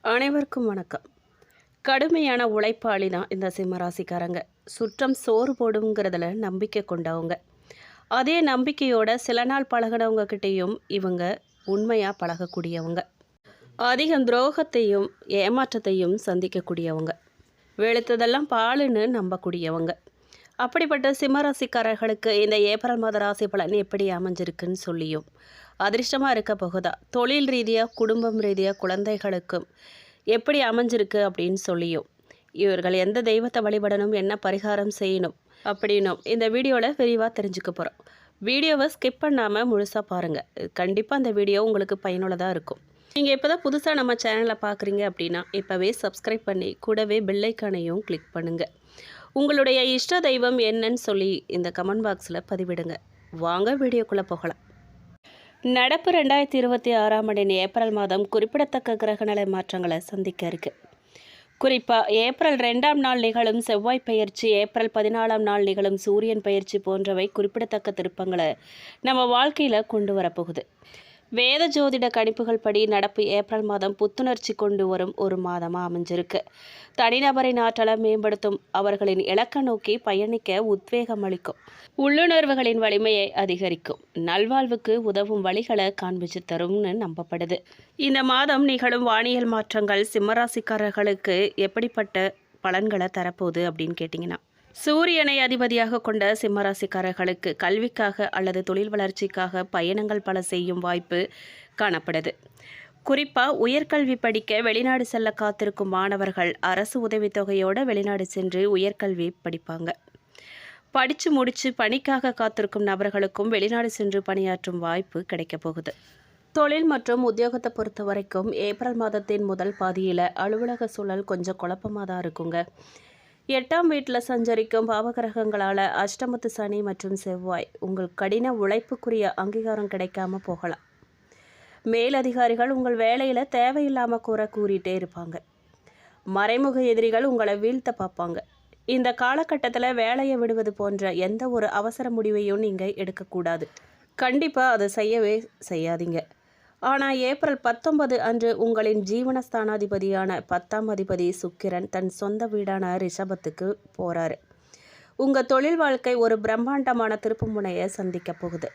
அனைவருக்கும் வணக்கம். கடுமையான உழைப்பாளி தான் இந்த சிம்மராசிக்காரங்க. சுற்றம் சோறு போடுங்கிறதுல நம்பிக்கை கொண்டவங்க. அதே நம்பிக்கையோட சில நாள் பழகினவங்க கிட்டேயும் இவங்க உண்மையாக பழகக்கூடியவங்க. அதிகம் துரோகத்தையும் ஏமாற்றத்தையும் சந்திக்கக்கூடியவங்க. வெளுத்ததெல்லாம் பாலுன்னு நம்பக்கூடியவங்க. அப்படிப்பட்ட சிம்மராசிக்காரர்களுக்கு இந்த ஏப்ரல் மாத ராசி பலன் எப்படி அமைஞ்சிருக்குன்னு சொல்லியும், அதிர்ஷ்டமாக இருக்க போகுதா, தொழில் ரீதியாக குடும்பம் ரீதியாக குழந்தைகளுக்கும் எப்படி அமைஞ்சிருக்கு அப்படின்னு சொல்லியும், இவர்கள் எந்த தெய்வத்தை வழிபடணும், என்ன பரிகாரம் செய்யணும் அப்படின்னும் இந்த வீடியோவில் விரிவாக தெரிஞ்சுக்க போகிறோம். வீடியோவை ஸ்கிப் பண்ணாமல் முழுசாக பாருங்கள். கண்டிப்பாக அந்த வீடியோ உங்களுக்கு பயனுள்ளதாக இருக்கும். நீங்கள் இப்போ தான் புதுசாக நம்ம சேனலை பார்க்குறீங்க அப்படின்னா இப்போவே சப்ஸ்கிரைப் பண்ணி கூடவே பெல்லைக்கானையும் கிளிக் பண்ணுங்கள். உங்களுடைய இஷ்ட தெய்வம் என்னன்னு சொல்லி இந்த கமெண்ட் பாக்ஸில் பதிவிடுங்க. வாங்க வீடியோக்குள்ளே போகலாம். நடப்பு 2026ஆம் ஆண்டின் ஏப்ரல் மாதம் குறிப்பிடத்தக்க கிரகநிலை மாற்றங்களை சந்திக்க இருக்கு. குறிப்பாக ஏப்ரல் 2ஆம் நாள் நிகழும் செவ்வாய் பயிற்சி, ஏப்ரல் 14ஆம் நாள் நிகழும் சூரியன் பயிற்சி போன்றவை குறிப்பிடத்தக்க திருப்பங்களை நம்ம வாழ்க்கையில் கொண்டு வரப்போகுது. வேத ஜோதிட கணிப்புகள் படி நடப்பு ஏப்ரல் மாதம் புத்துணர்ச்சி கொண்டு வரும் ஒரு மாதமாக அமைஞ்சிருக்கு. தனிநபரின் ஆற்றலை மேம்படுத்தும், அவர்களின் இலக்கை நோக்கி பயணிக்க உத்வேகம் அளிக்கும், உள்ளுணர்வுகளின் வலிமையை அதிகரிக்கும், நல்வாழ்வுக்கு உதவும் வழிகளை காண்பிச்சு தரும்னு நம்பப்படுது. இந்த மாதம் நிகழும் வானியல் மாற்றங்கள் சிம்மராசிக்காரர்களுக்கு எப்படிப்பட்ட பலன்களை தரப்போகுது அப்படின்னு கேட்டிங்கன்னா, சூரியனை அதிபதியாக கொண்ட சிம்மராசிக்காரர்களுக்கு கல்விக்காக அல்லது தொழில் வளர்ச்சிக்காக பயணங்கள் பல செய்யும் வாய்ப்பு காணப்படுது. குறிப்பாக உயர்கல்வி படிக்க வெளிநாடு செல்ல காத்திருக்கும் மாணவர்கள் அரசு உதவித்தொகையோடு வெளிநாடு சென்று உயர்கல்வி படிப்பாங்க. படித்து முடித்து பணிக்காக காத்திருக்கும் நபர்களுக்கும் வெளிநாடு சென்று பணியாற்றும் வாய்ப்பு கிடைக்க போகுது. தொழில் மற்றும் உத்தியோகத்தை பொறுத்த வரைக்கும் ஏப்ரல் மாதத்தின் முதல் பாதியில் அலுவலக சூழல் கொஞ்சம் குழப்பமாக தான் இருக்குங்க. 8ஆம் வீட்டில் சஞ்சரிக்கும் பாவகிரகங்களால் அஷ்டமத்து சனி மற்றும் செவ்வாய் உங்கள் கடின உழைப்புக்குரிய அங்கீகாரம் கிடைக்காம போகலாம். மேலதிகாரிகள் உங்கள் வேலையில் தேவையில்லாமல் கூறிட்டே இருப்பாங்க. மறைமுக எதிரிகள் உங்களை வீழ்த்த பார்ப்பாங்க. இந்த காலகட்டத்தில் வேலையை விடுவது போன்ற எந்த ஒரு அவசர முடிவையும் நீங்கள் எடுக்கக்கூடாது. கண்டிப்பாக அதை செய்யவே செய்யாதீங்க. ஆனால் ஏப்ரல் 19 அன்று உங்களின் ஜீவனஸ்தானாதிபதியான 10ஆம் அதிபதி சுக்கிரன் தன் சொந்த வீடான ரிஷபத்துக்கு போகிறாரு. உங்கள் தொழில் வாழ்க்கை ஒரு பிரம்மாண்டமான திருப்பு முனையை சந்திக்க போகுது.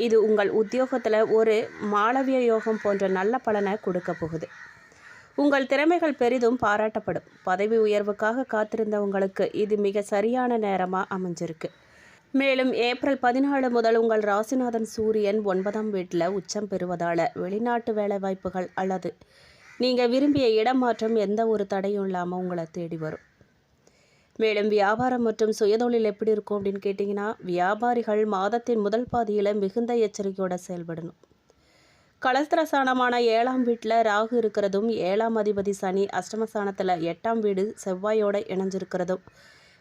இது உங்கள் உத்தியோகத்தில் ஒரு மாளவிய யோகம் போன்ற நல்ல பலனை கொடுக்க போகுது. உங்கள் திறமைகள் பெரிதும் பாராட்டப்படும். பதவி உயர்வுக்காக காத்திருந்தவங்களுக்கு இது மிக சரியான நேரமாக அமைஞ்சிருக்கு. மேலும் ஏப்ரல் 14 முதல் உங்கள் ராசிநாதன் சூரியன் 9ஆம் வீட்டில் உச்சம் பெறுவதால் வெளிநாட்டு வேலைவாய்ப்புகள் அல்லது நீங்கள் விரும்பிய இடமாற்றம் எந்த ஒரு தடையும் இல்லாமல் உங்களை தேடி வரும். மேலும் வியாபாரம் மற்றும் சுயதொழில் எப்படி இருக்கும் அப்படின்னு கேட்டிங்கன்னா, வியாபாரிகள் மாதத்தின் முதல் பாதியில் மிகுந்த எச்சரிக்கையோடு செயல்படணும். கலஸ்திரஸ்தானமான 7ஆம் வீட்டில் ராகு இருக்கிறதும் 7ஆம் அதிபதி சனி அஷ்டமஸ்தானத்தில் 8ஆம் வீடு செவ்வாயோடு இணைஞ்சிருக்கிறதும்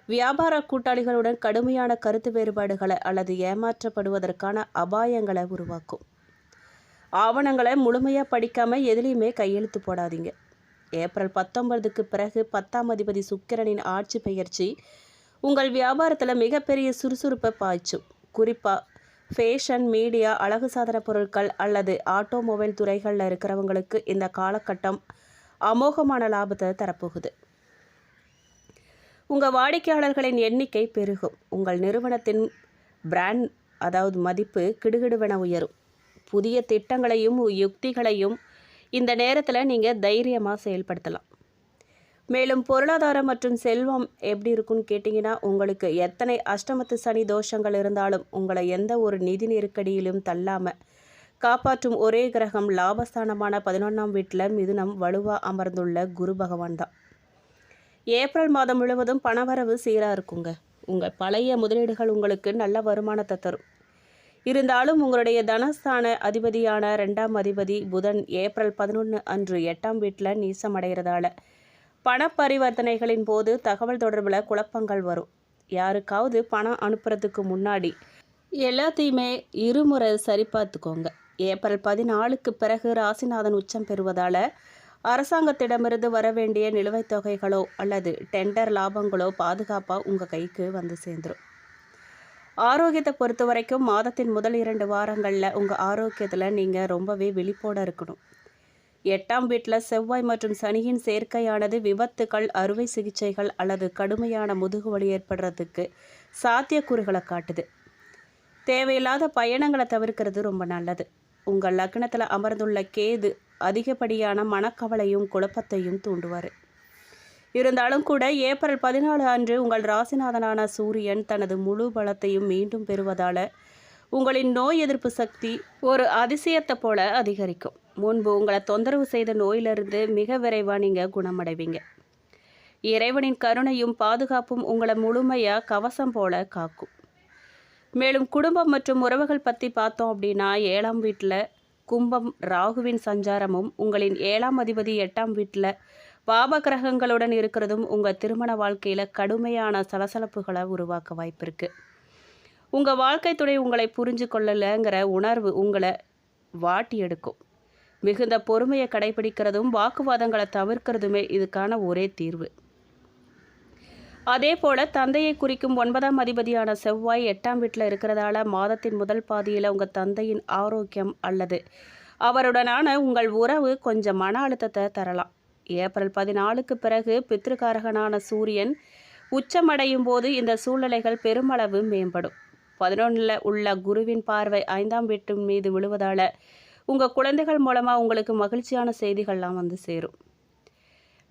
வியாபார கூட்டாளிகளுடன் கடுமையான கருத்து வேறுபாடுகளை அல்லது ஏமாற்றப்படுவதற்கான அபாயங்களை உருவாக்கும். ஆவணங்களை முழுமையாக படிக்காமல் எதுலேயுமே கையெழுத்து போடாதீங்க. ஏப்ரல் 19க்கு பிறகு 10ஆம் அதிபதி சுக்கிரனின் ஆட்சி பெயர்ச்சி உங்கள் வியாபாரத்தில் மிகப்பெரிய சுறுசுறுப்பை பாய்ச்சும். குறிப்பாக ஃபேஷன், மீடியா, அழகு சாதன பொருட்கள் அல்லது ஆட்டோமொபைல் துறைகளில் இருக்கிறவங்களுக்கு இந்த காலகட்டம் அமோகமான லாபத்தை தரப்போகுது. உங்கள் வாடிக்கையாளர்களின் எண்ணிக்கை பெருகும். உங்கள் நிறுவனத்தின் பிராண்ட் மதிப்பு கிடுகிடுவென உயரும். புதிய திட்டங்களையும் யுக்திகளையும் இந்த நேரத்தில் நீங்கள் தைரியமாக செயல்படுத்தலாம். மேலும் பொருளாதாரம் மற்றும் செல்வம் எப்படி இருக்குன்னு கேட்டிங்கன்னா, உங்களுக்கு எத்தனை அஷ்டமத்து சனி தோஷங்கள் இருந்தாலும் உங்களை எந்த ஒரு நிதி நெருக்கடியிலும் தள்ளாமல் காப்பாற்றும் ஒரே கிரகம் லாபஸ்தானமான 11ஆம் வீட்டில் மிதுனம் வலுவாக அமர்ந்துள்ள குரு பகவான் தான். ஏப்ரல் மாதம் முழுவதும் பணவரவு சீராக இருக்குங்க. உங்கள் பழைய முதலீடுகள் உங்களுக்கு நல்ல வருமானத்தை தரும். இருந்தாலும் உங்களுடைய தனஸ்தான அதிபதியான 2ஆம் அதிபதி புதன் ஏப்ரல் 11 அன்று 8ஆம் வீட்டில் நீசமடைகிறதால பண பரிவர்த்தனைகளின் போது தகவல் தொடர்பில் குழப்பங்கள் வரும். யாருக்காவது பணம் அனுப்புறதுக்கு முன்னாடி எல்லாத்தையுமே இருமுறை சரிபார்த்துக்கோங்க. ஏப்ரல் 14க்கு பிறகு ராசிநாதன் உச்சம் பெறுவதால் அரசாங்கத்திடமிருந்து வர வேண்டிய நிலுவைத் தொகைகளோ அல்லது டெண்டர் லாபங்களோ பாதுகாப்பாக உங்கள் கைக்கு வந்து சேர்ந்துடும். ஆரோக்கியத்தை பொறுத்த வரைக்கும் மாதத்தின் முதல் 2 வாரங்களில் உங்கள் ஆரோக்கியத்தில் நீங்கள் ரொம்பவே விழிப்போடு இருக்கணும். 8ஆம் வீட்டில் செவ்வாய் மற்றும் சனியின் சேர்க்கையானது விபத்துகள், அறுவை சிகிச்சைகள் அல்லது கடுமையான முதுகுவலி ஏற்படுறதுக்கு சாத்தியக்கூறுகளை காட்டுது. தேவையில்லாத பயணங்களை தவிர்க்கிறது ரொம்ப நல்லது. உங்கள் லக்னத்தில் அமர்ந்துள்ள கேது அதிகப்படியான மனக்கவலையும் குழப்பத்தையும் தூண்டுவார். இருந்தாலும் கூட ஏப்ரல் 14 அன்று உங்கள் ராசிநாதனான சூரியன் தனது முழு பலத்தையும் மீண்டும் பெறுவதால் உங்களின் நோய் எதிர்ப்பு சக்தி ஒரு அதிசயத்தை போல அதிகரிக்கும். முன்பு உங்களை தொந்தரவு செய்த நோயிலிருந்து மிக விரைவாக நீங்கள் குணமடைவீங்க. இறைவனின் கருணையும் பாதுகாப்பும் உங்களை முழுமையாக கவசம் போல காக்கும். மேலும் குடும்பம் மற்றும் உறவுகள் பற்றி பார்த்தோம் அப்படின்னா 7ஆம் வீட்டில் கும்பம் ராகுவின் சஞ்சாரமும் உங்களின் 7ஆம் அதிபதி 8ஆம் வீட்டில் பாப கிரகங்களுடன் இருக்கிறதும் உங்கள் திருமண வாழ்க்கையில் கடுமையான சலசலப்புகளை உருவாக்க வாய்ப்பு இருக்குது. உங்கள் வாழ்க்கை துணை உங்களை புரிஞ்சு கொள்ளலைங்கிற உணர்வு உங்களை வாட்டி எடுக்கும். மிகுந்த பொறுமையை கடைபிடிக்கிறதும் வாக்குவாதங்களை தவிர்க்கிறதுமே இதுக்கான ஒரே தீர்வு. அதே போல் தந்தையை குறிக்கும் 9ஆம் அதிபதியான செவ்வாய் 8ஆம் வீட்டில் இருக்கிறதால மாதத்தின் முதல் பாதியில் உங்கள் தந்தையின் ஆரோக்கியம் அல்லது அவருடனான உங்கள் உறவு கொஞ்சம் மன அழுத்தத்தை தரலாம். ஏப்ரல் 14க்கு பிறகு பித்ருகாரகனான சூரியன் உச்சமடையும் போது இந்த சூழ்நிலைகள் பெருமளவு மேம்படும். 11ல் உள்ள குருவின் பார்வை 5ஆம் வீட்டின் மீது விழுவதால் உங்கள் குழந்தைகள் மூலமாக உங்களுக்கு மகிழ்ச்சியான செய்திகள்லாம் வந்து சேரும்.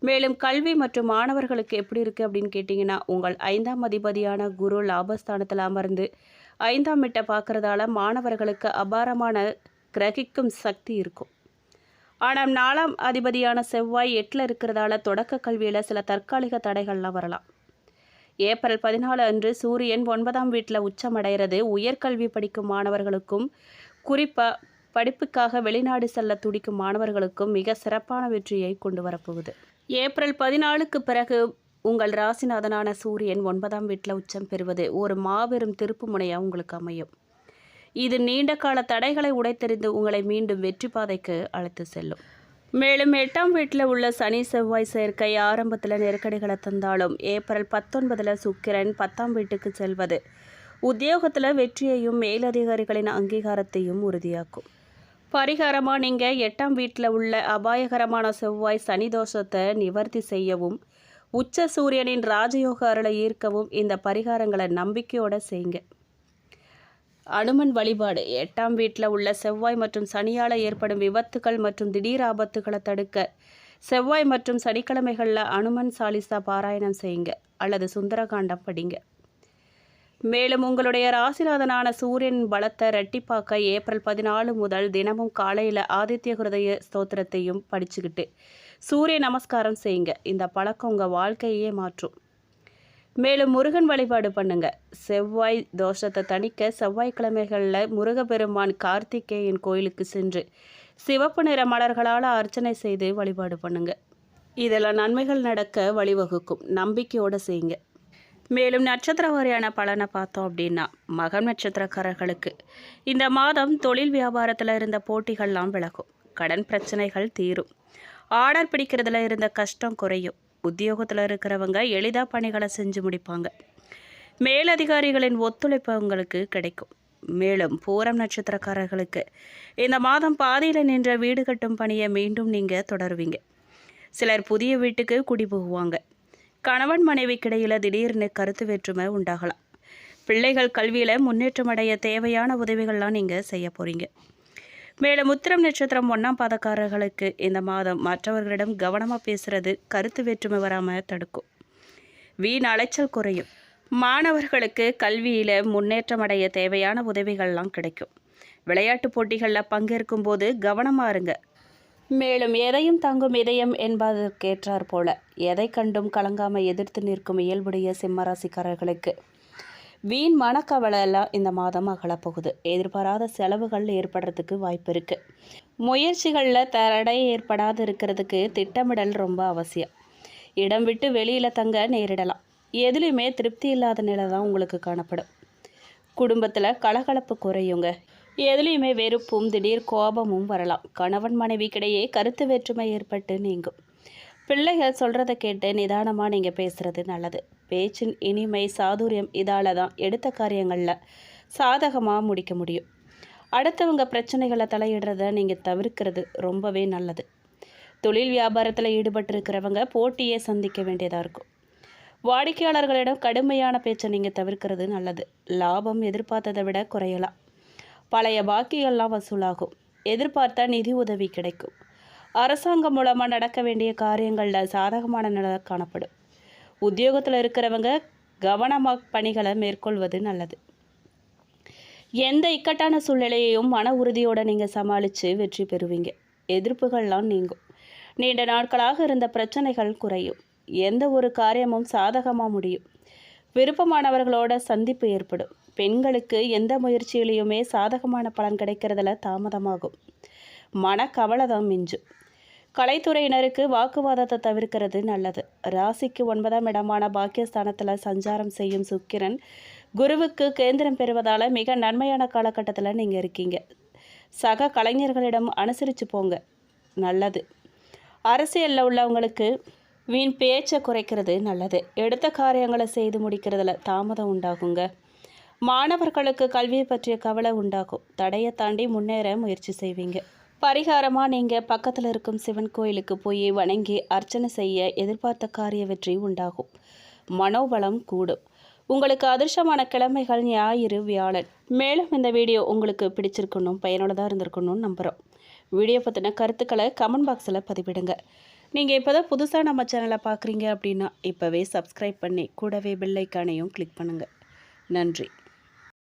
மேலும் கல்வி மற்றும் மாணவர்களுக்கு எப்படி இருக்குது அப்படின்னு கேட்டிங்கன்னா, உங்கள் 5ஆம் அதிபதியான குரு லாபஸ்தானத்தில் அமர்ந்து 5ஆம் வீட்டை பார்க்குறதால மாணவர்களுக்கு அபாரமான கிரகிக்கும் சக்தி இருக்கும். ஆனால் 4ஆம் அதிபதியான செவ்வாய் 8ல் இருக்கிறதால தொடக்க கல்வியில் சில தற்காலிக தடைகள்லாம் வரலாம். ஏப்ரல் 14 அன்று சூரியன் 9ஆம் வீட்டில் உச்சமடைகிறது உயர்கல்வி படிக்கும் மாணவர்களுக்கும், குறிப்பாக படிப்புக்காக வெளிநாடு செல்ல துடிக்கும் மாணவர்களுக்கும் மிக சிறப்பான வெற்றியை கொண்டு வரப்போகுது. ஏப்ரல் 14க்கு பிறகு உங்கள் ராசிநாதனான சூரியன் 9ஆம் வீட்டில் உச்சம் பெறுவது ஒரு மாபெரும் திருப்பு முனையாக உங்களுக்கு அமையும். இது நீண்ட கால தடைகளை உடைத்தெறிந்து உங்களை மீண்டும் வெற்றி பாதைக்கு அழைத்து செல்லும். மேலும் 8ஆம் வீட்டில் உள்ள சனி செவ்வாய் சேர்க்கை ஆரம்பத்தில் நெருக்கடிகளை தந்தாலும் ஏப்ரல் 19ல் சுக்கிரன் 10ஆம் வீட்டுக்கு செல்வது உத்தியோகத்தில் வெற்றியையும் மேலதிகாரிகளின் அங்கீகாரத்தையும் உறுதியாக்கும். பரிகாரமாக நீங்கள் 8ஆம் வீட்டில் உள்ள அபாயகரமான செவ்வாய் சனி தோஷத்தை நிவர்த்தி செய்யவும் உச்ச சூரியனின் ராஜயோக அருளை ஈர்க்கவும் இந்த பரிகாரங்களை நம்பிக்கையோடு செய்யுங்க. அனுமன் வழிபாடு. 8ஆம் வீட்டில் உள்ள செவ்வாய் மற்றும் சனியால் ஏற்படும் விபத்துகள் மற்றும் திடீர் ஆபத்துகளை தடுக்க செவ்வாய் மற்றும் சனிக்கிழமைகளில் அனுமன் சாலிசா பாராயணம் செய்யுங்க அல்லது சுந்தரகாண்டம் படிங்க. மேலும் உங்களுடைய ராசிநாதனான சூரியன் பலத்தை இரட்டிப்பாக்க ஏப்ரல் 14 முதல் தினமும் காலையில் ஆதித்ய ஹிருதய ஸ்தோத்திரத்தையும் படிச்சுக்கிட்டு சூரிய நமஸ்காரம் செய்யுங்க. இந்த பழக்கம் உங்கள் வாழ்க்கையே மாற்றும். மேலும் முருகன் வழிபாடு பண்ணுங்க. செவ்வாய் தோஷத்தை தணிக்க செவ்வாய்க்கிழமைகளில் முருகப்பெருமான் கார்த்திகேயன் கோயிலுக்கு சென்று சிவப்பு நிற மலர்களால் அர்ச்சனை செய்து வழிபாடு பண்ணுங்க. இதெல்லாம் நன்மைகள் நடக்க வழிவகுக்கும். நம்பிக்கையோடு செய்யுங்க. மேலும் நட்சத்திர வாரியான பலனை பார்த்தோம் அப்படின்னா, மகம் நட்சத்திரக்காரர்களுக்கு இந்த மாதம் தொழில் வியாபாரத்தில் இருந்த போட்டிகள்லாம் விலகும். கடன் பிரச்சனைகள் தீரும். ஆர்டர் பிடிக்கிறதுல இருந்த கஷ்டம் குறையும். உத்தியோகத்தில் இருக்கிறவங்க எளிதாக பணிகளை செஞ்சு முடிப்பாங்க. மேலதிகாரிகளின் ஒத்துழைப்பு உங்களுக்கு கிடைக்கும். மேலும் பூரம் நட்சத்திரக்காரர்களுக்கு இந்த மாதம் பாதியில் நின்ற வீடு கட்டும் பணியை மீண்டும் நீங்கள் தொடருவீங்க. சிலர் புதிய வீட்டுக்கு குடி போகுவாங்க. கணவன் மனைவிக்கிடையில் திடீர்னு கருத்து வேற்றுமை உண்டாகலாம். பிள்ளைகள் கல்வியில் முன்னேற்றம் அடைய தேவையான உதவிகள்லாம் நீங்கள் செய்ய போகிறீங்க. மேலும் உத்திரம் நட்சத்திரம் 1ஆம் பாதக்காரர்களுக்கு இந்த மாதம் மற்றவர்களிடம் கவனமாக பேசுகிறது கருத்து வேற்றுமை வராமல் தடுக்கும். வீண் அலைச்சல் குறையும். மாணவர்களுக்கு கல்வியில் முன்னேற்றம் அடைய தேவையான உதவிகள்லாம் கிடைக்கும். விளையாட்டு போட்டிகளில் பங்கேற்கும் போது கவனமாக இருங்க. மேலும் எதையும் தங்கும் இதயம் என்பதற்கேற்றார் போல எதை கண்டும் கலங்காமல் எதிர்த்து நிற்கும் இயல்புடைய சிம்மராசிக்காரர்களுக்கு வீண் மனக்கவலையெல்லாம் இந்த மாதம் அகலப்போகுது. எதிர்பாராத செலவுகள் ஏற்படுறதுக்கு வாய்ப்பு இருக்குது. முயற்சிகளில் தடை ஏற்படாது இருக்கிறதுக்கு திட்டமிடல் ரொம்ப அவசியம். இடம் விட்டு வெளியில் தங்க நேரிடலாம். எதுலேயுமே திருப்தி இல்லாத நிலை தான் உங்களுக்கு காணப்படும். குடும்பத்தில் கலகலப்பு குறையுங்க. எதுலேயுமே வெறுப்பும் திடீர் கோபமும் வரலாம். கணவன் மனைவிக்கிடையே கருத்து வேற்றுமை ஏற்பட்டு நீங்கும். பிள்ளைகள் சொல்கிறத கேட்டு நிதானமாக நீங்கள் பேசுகிறது நல்லது. பேச்சின் இனிமை சாதுரியம் இதால் தான் எடுத்த காரியங்களில் சாதகமாக முடிக்க முடியும். அடுத்தவங்க பிரச்சனைகளை தலையிடுறத நீங்கள் தவிர்க்கிறது ரொம்பவே நல்லது. தொழில் வியாபாரத்தில் ஈடுபட்டிருக்கிறவங்க போட்டியை சந்திக்க வேண்டியதாக இருக்கும். வாடிக்கையாளர்களிடம் கடுமையான பேச்சை நீங்கள் தவிர்க்கிறது நல்லது. லாபம் எதிர்பார்த்ததை விட குறையலாம். பழைய பாக்கியெல்லாம் வசூலாகும். எதிர்பார்த்த நிதி உதவி கிடைக்கும். அரசாங்கம் மூலமாக நடக்க வேண்டிய காரியங்களில் சாதகமான நிலை காணப்படும். உத்தியோகத்தில் இருக்கிறவங்க கவனமாக பணிகளை மேற்கொள்வது நல்லது. எந்த இக்கட்டான சூழ்நிலையையும் மன உறுதியோடு நீங்கள் சமாளித்து வெற்றி பெறுவீங்க. எதிர்ப்புகள்லாம் நீங்கும். நீண்ட நாட்களாக இருந்த பிரச்சனைகள் குறையும். எந்த ஒரு காரியமும் சாதகமாக முடியும். விருப்பமானவர்களோட சந்திப்பு ஏற்படும். பெண்களுக்கு எந்த முயற்சியிலையுமே சாதகமான பலன் கிடைக்கிறதுல தாமதமாகும். மனக்கவலை தான் மிஞ்சும். கலைத்துறையினருக்கு வாக்குவாதத்தை தவிர்க்கிறது நல்லது. ராசிக்கு 9ஆம் இடமான பாக்கியஸ்தானத்தில் சஞ்சாரம் செய்யும் சுக்கிரன் குருவுக்கு கேந்திரம் பெறுவதால் மிக நன்மையான காலகட்டத்தில் நீங்கள் இருக்கீங்க. சக கலைஞர்களிடம் அனுசரித்து போங்க, நல்லது. அரசியலில் உள்ளவங்களுக்கு வீண் பேச்சை குறைக்கிறது நல்லது. எடுத்த காரியங்களை செய்து முடிக்கிறதுல தாமதம் உண்டாகுங்க. மாணவர்களுக்கு கல்வியை பற்றிய கவலை உண்டாகும். தடையை தாண்டி முன்னேற முயற்சி செய்வீங்க. பரிகாரமாக நீங்கள் பக்கத்தில் இருக்கும் சிவன் கோயிலுக்கு போய் வணங்கி அர்ச்சனை செய்ய எதிர்பார்த்த காரிய வெற்றி உண்டாகும். மனோபலம் கூடும். உங்களுக்கு அதிர்ஷ்டமான கிழமைகள் ஞாயிறு, வியாழன். மேலும் இந்த வீடியோ உங்களுக்கு பிடிச்சிருக்கணும், பயனுள்ளதாக இருந்திருக்கணும்னு நம்புகிறோம். வீடியோ பற்றின கருத்துக்களை கமெண்ட் பாக்ஸில் பதிவிடுங்க. நீங்கள் இப்போ தான் புதுசாக நம்ம சேனலை பார்க்குறீங்க அப்படின்னா இப்போவே சப்ஸ்கிரைப் பண்ணி கூடவே பெல் ஐக்கானையும் கிளிக் பண்ணுங்கள். நன்றி.